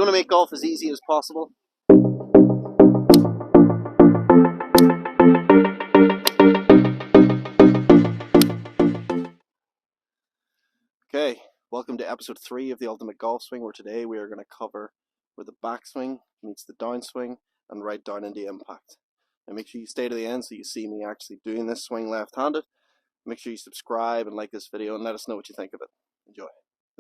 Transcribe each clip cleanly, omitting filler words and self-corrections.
You want to make golf as easy as possible? Okay, welcome to episode 3 of the Ultimate Golf Swing, where today we are going to cover where the backswing meets the downswing and right down into impact. And make sure you stay to the end so you see me actually doing this swing left-handed. Make sure you subscribe and like this video and let us know what you think of it. Enjoy.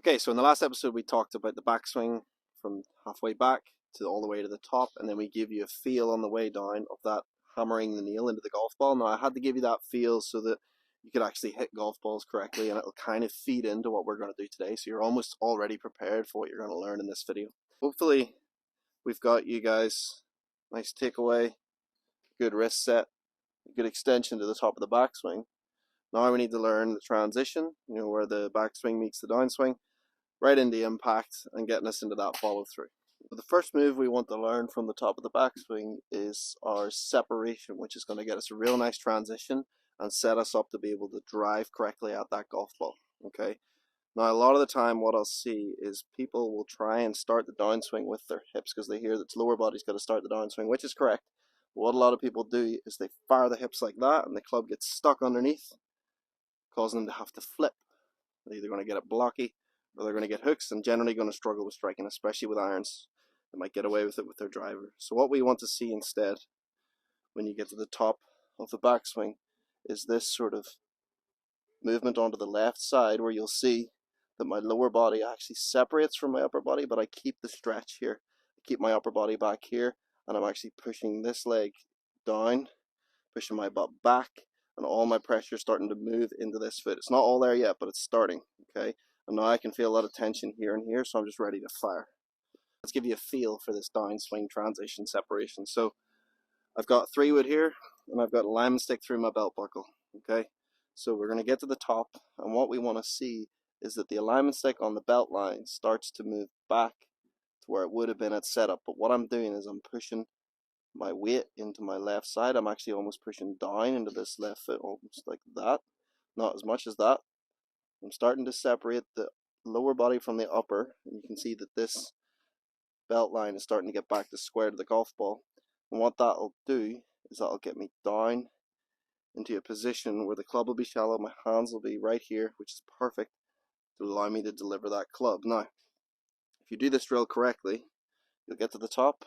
Okay, so in the last episode we talked about the backswing from halfway back to all the way to the top, and then we give you a feel on the way down of that hammering the nail into the golf ball. Now I had to give you that feel so that you could actually hit golf balls correctly, and it'll kind of feed into what we're going to do today, so you're almost already prepared for what you're going to learn in this video. Hopefully we've got you guys nice takeaway, good wrist set, good extension to the top of the backswing. Now we need to learn the transition, where the backswing meets the downswing, right into impact, and getting us into that follow through. The first move we want to learn from the top of the backswing is our separation, which is going to get us a real nice transition and set us up to be able to drive correctly at that golf ball. Okay. Now a lot of the time what I'll see is people will try and start the downswing with their hips because they hear that lower body's got to start the downswing, which is correct. But what a lot of people do is they fire the hips like that and the club gets stuck underneath, causing them to have to flip. They're either going to get it blocky or they're going to get hooks, and generally going to struggle with striking, especially with irons. They might get away with it with their driver. So what we want to see instead when you get to the top of the backswing is this sort of movement onto the left side, where you'll see that my lower body actually separates from my upper body, but I keep the stretch here. I keep my upper body back here, and I'm actually pushing this leg down, pushing my butt back, and all my pressure is starting to move into this foot. It's not all there yet, but it's starting. Okay, and now I can feel a lot of tension here and here, so I'm just ready to fire. Let's give you a feel for this downswing transition separation. So I've got 3-wood here, and I've got a alignment stick through my belt buckle. Okay, so we're going to get to the top, and what we want to see is that the alignment stick on the belt line starts to move back to where it would have been at setup. But what I'm doing is I'm pushing my weight into my left side. I'm actually almost pushing down into this left foot, almost like that. Not as much as that. I'm starting to separate the lower body from the upper, and you can see that this belt line is starting to get back to square to the golf ball. And what that'll do is that'll get me down into a position where the club will be shallow, my hands will be right here, which is perfect to allow me to deliver that club. Now, if you do this drill correctly, you'll get to the top,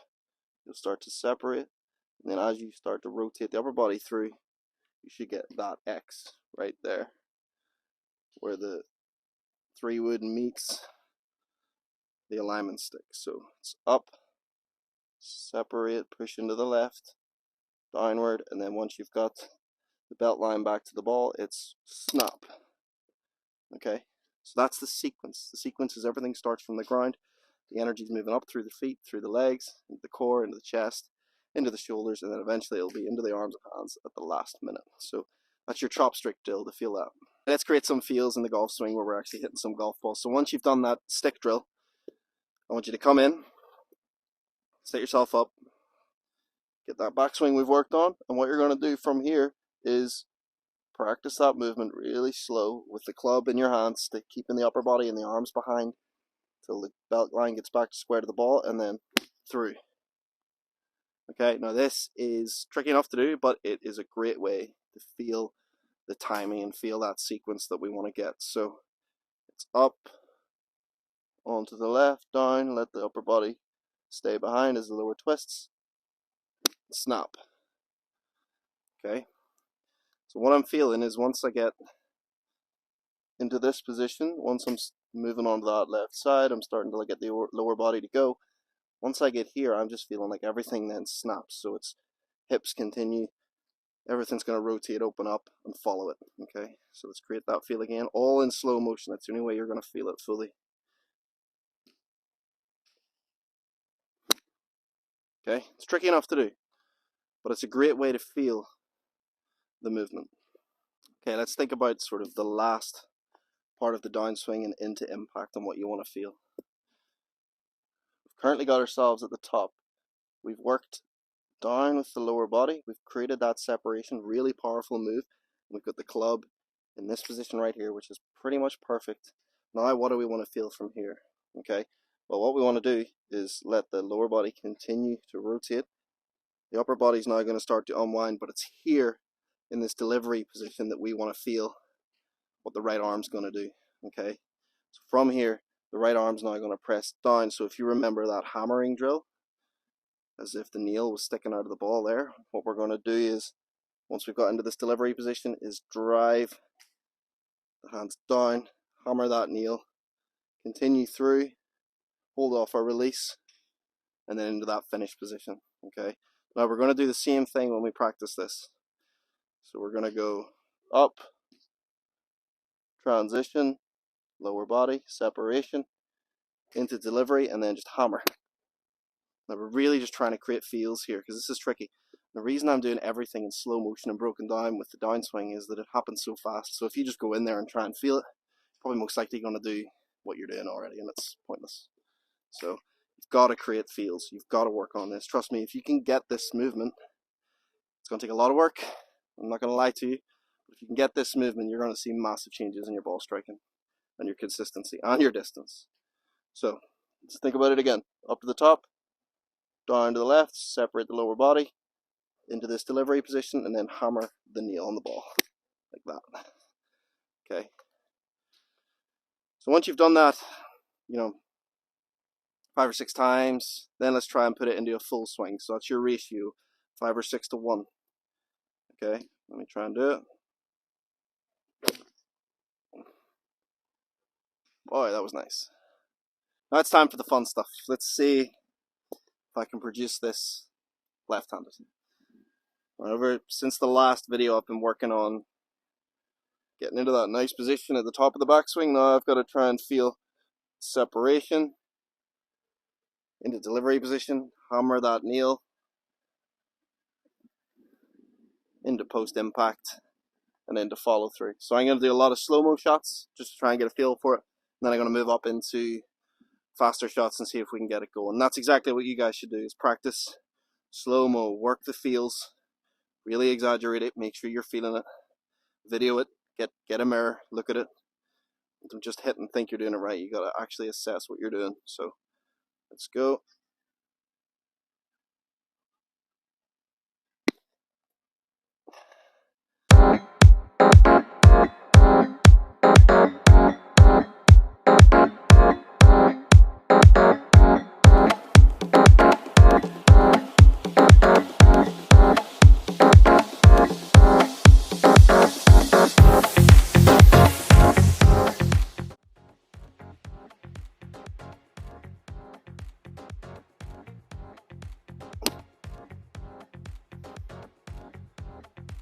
you'll start to separate, and then as you start to rotate the upper body through, you should get that X right there, where the 3-wood meets the alignment stick. So it's up, separate, push into the left, downward, and then once you've got the belt line back to the ball, it's snap. Okay, so that's the sequence. The sequence is everything starts from the ground, the energy's moving up through the feet, through the legs, into the core, into the chest, into the shoulders, and then eventually it'll be into the arms and hands at the last minute. So that's your chopstick drill to feel that. Let's create some feels in the golf swing where we're actually hitting some golf balls. So once you've done that stick drill, I want you to come in, set yourself up, get that backswing we've worked on, and what you're going to do from here is practice that movement really slow with the club in your hands, keeping the upper body and the arms behind till the belt line gets back to square to the ball, and then through. Okay, now this is tricky enough to do, but it is a great way to feel the timing and feel that sequence that we want to get. So it's up, onto the left, down, let the upper body stay behind as the lower twists, snap. Okay, so what I'm feeling is once I get into this position, once I'm moving on to that left side, I'm starting to get the lower body to go. Once I get here, I'm just feeling like everything then snaps. So it's hips continue, everything's going to rotate, open up, and follow it. Okay, so let's create that feel again, all in slow motion. That's the only way you're going to feel it fully. Okay, it's tricky enough to do, but it's a great way to feel the movement. Okay, let's think about sort of the last part of the downswing and into impact and what you want to feel. We've currently got ourselves at the top. We've worked down with the lower body. We've created that separation, really powerful move. We've got the club in this position right here, which is pretty much perfect. Now, what do we want to feel from here? Okay, Well, what we want to do is let the lower body continue to rotate. The upper body is now going to start to unwind, but it's here in this delivery position that we want to feel what the right arm's going to do. Okay, so from here, the right arm's now going to press down. So if you remember that hammering drill, as if the nail was sticking out of the ball there, what we're going to do is, once we've got into this delivery position, is drive the hands down, hammer that nail, continue through, hold off our release, and then into that finish position. Okay, now we're going to do the same thing when we practice this. So we're going to go up, transition, lower body, separation, into delivery, and then just hammer. Now we're really just trying to create feels here, because this is tricky. The reason I'm doing everything in slow motion and broken down with the downswing is that it happens so fast. So if you just go in there and try and feel it, probably most likely going to do what you're doing already, and it's pointless. So you've got to create feels. You've got to work on this. Trust me, if you can get this movement, it's going to take a lot of work. I'm not going to lie to you. But if you can get this movement, you're going to see massive changes in your ball striking and your consistency and your distance. So let's think about it again. Up to the top, down to the left, separate the lower body into this delivery position, and then hammer the nail on the ball like that. Okay. So once you've done that, 5 or 6 times, then let's try and put it into a full swing. So that's your ratio, 5 or 6 to 1. Okay, let me try and do it. Boy, that was nice. Now it's time for the fun stuff. Let's see if I can produce this left-handed. Since the last video, I've been working on getting into that nice position at the top of the backswing. Now I've got to try and feel separation into delivery position, hammer that nail into post impact, and then to follow through. So I'm going to do a lot of slow-mo shots just to try and get a feel for it. And then I'm going to move up into faster shots and see if we can get it going. And that's exactly what you guys should do, is practice slow-mo, work the feels, really exaggerate it, make sure you're feeling it, video it, get a mirror, look at it. Don't just hit and think you're doing it right. You got to actually assess what you're doing. So let's go.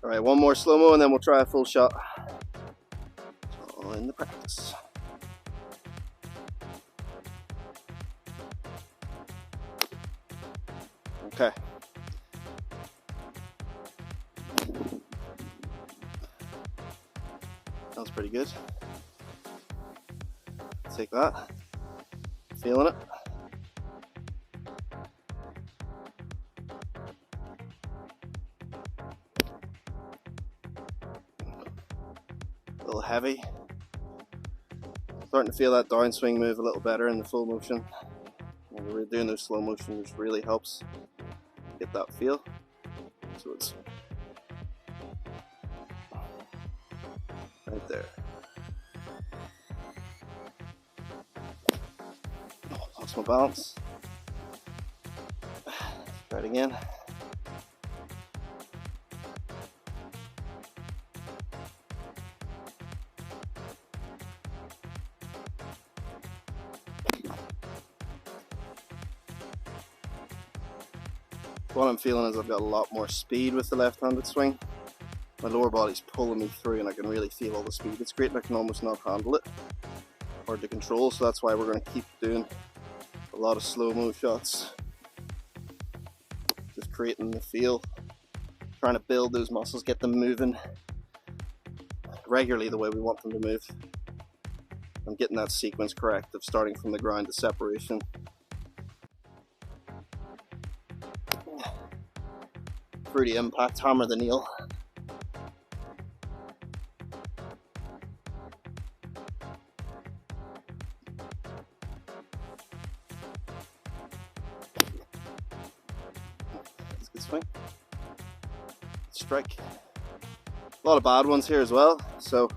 All right, one more slow-mo and then we'll try a full shot. All in the practice. Okay. Sounds pretty good. Take that. Feeling it. A little heavy. Starting to feel that downswing move a little better in the full motion. When we're doing those slow motions, really helps get that feel. So it's right there. Oh, lost my balance. Try it again. What I'm feeling is I've got a lot more speed with the left-handed swing. My lower body's pulling me through and I can really feel all the speed. It's great and I can almost not handle it. Hard to control, so that's why we're going to keep doing a lot of slow-mo shots. Just creating the feel. Trying to build those muscles, get them moving regularly the way we want them to move. I'm getting that sequence correct of starting from the ground to separation. Through the impact, hammer the nail. downswing. Strike. A lot of bad ones here as well, so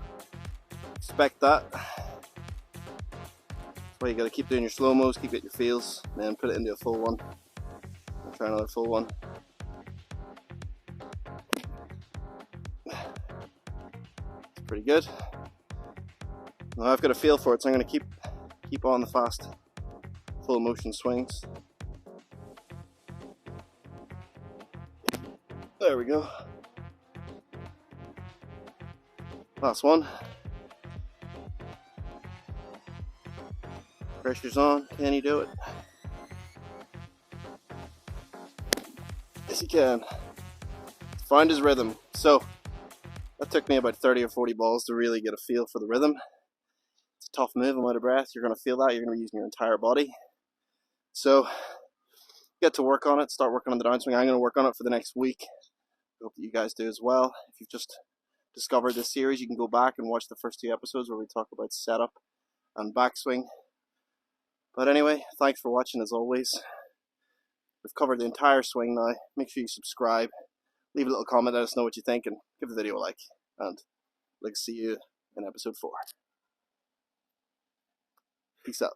expect that. That's why you gotta keep doing your slow-mos, keep getting your feels, and then put it into a full one. I'll try another full one. It's pretty good. Now I've got a feel for it, so I'm gonna keep on the fast full motion swings. There we go. Last one. Pressure's on. Can you do it? Yes, you can. Find his rhythm. So that took me about 30 or 40 balls to really get a feel for the rhythm. It's a tough move. I'm out of breath. You're going to feel that. You're going to be using your entire body. So get to work on it. Start working on the downswing. I'm going to work on it for the next week. I hope that you guys do as well. If you've just discovered this series, you can go back and watch the first 2 episodes where we talk about setup and backswing. But anyway, thanks for watching as always. We've covered the entire swing now. Make sure you subscribe. Leave a little comment, let us know what you think, and give the video a like. And I'd like to see you in episode 4. Peace out.